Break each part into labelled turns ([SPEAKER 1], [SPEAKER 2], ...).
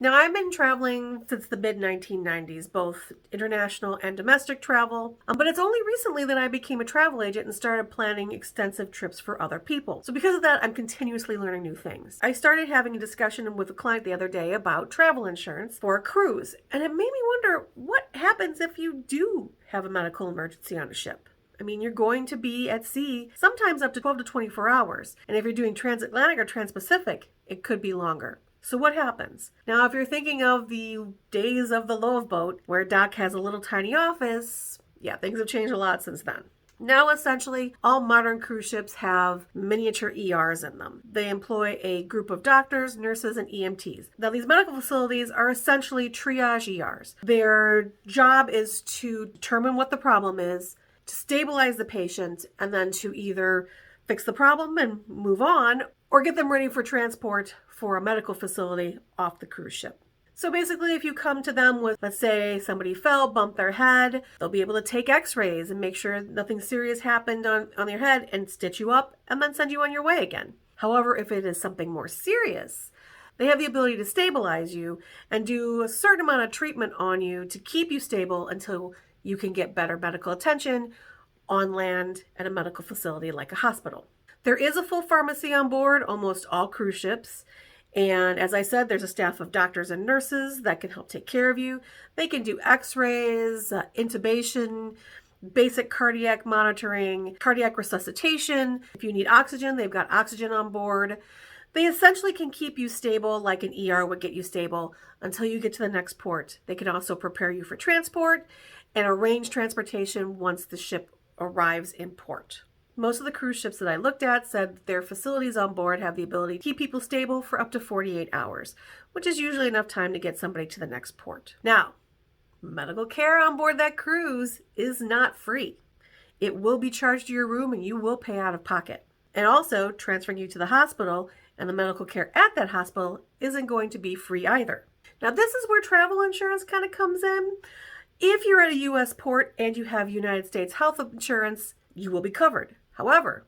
[SPEAKER 1] Now, I've been traveling since the mid 1990s, both international and domestic travel, but it's only recently that I became a travel agent and started planning extensive trips for other people. So, because of that, I'm continuously learning new things. I started having a discussion with a client the other day about travel insurance for a cruise, and it made me wonder what happens if you do have a medical emergency on a ship. I mean, you're going to be at sea sometimes up to 12 to 24 hours. And if you're doing transatlantic or transpacific, it could be longer. So what happens? Now, if you're thinking of the days of the Love Boat, where Doc has a little tiny office, yeah, things have changed a lot since then. Now, essentially, all modern cruise ships have miniature ERs in them. They employ a group of doctors, nurses, and EMTs. Now, these medical facilities are essentially triage ERs. Their job is to determine what the problem is, to stabilize the patient, and then to either fix the problem and move on, or get them ready for transport for a medical facility off the cruise ship. So basically, if you come to them with, let's say, somebody fell, bumped their head, they'll be able to take x-rays and make sure nothing serious happened on their head and stitch you up and then send you on your way again. However, if it is something more serious, they have the ability to stabilize you and do a certain amount of treatment on you to keep you stable until you can get better medical attention on land at a medical facility like a hospital. There is a full pharmacy on board almost all cruise ships. And as I said, there's a staff of doctors and nurses that can help take care of you. They can do x-rays, intubation, basic cardiac monitoring, cardiac resuscitation. If you need oxygen, they've got oxygen on board. They essentially can keep you stable like an ER would get you stable until you get to the next port. They can also prepare you for transport and arrange transportation once the ship arrives in port. Most of the cruise ships that I looked at said their facilities on board have the ability to keep people stable for up to 48 hours, which is usually enough time to get somebody to the next port. Now, medical care on board that cruise is not free. It will be charged to your room and you will pay out of pocket. And also, transferring you to the hospital and the medical care at that hospital isn't going to be free either. Now, this is where travel insurance kind of comes in. If you're at a U.S. port and you have United States health insurance, you will be covered. However,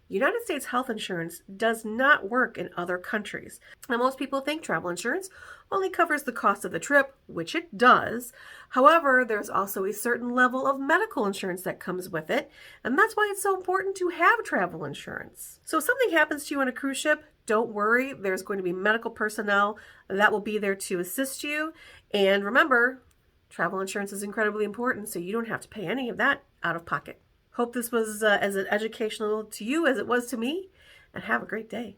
[SPEAKER 1] United States health insurance does not work in other countries. Now, most people think travel insurance only covers the cost of the trip, which it does. However, there's also a certain level of medical insurance that comes with it, and that's why it's so important to have travel insurance. So if something happens to you on a cruise ship, don't worry. There's going to be medical personnel that will be there to assist you. And remember, travel insurance is incredibly important, so you don't have to pay any of that out of pocket. Hope this was as educational to you as it was to me, and have a great day.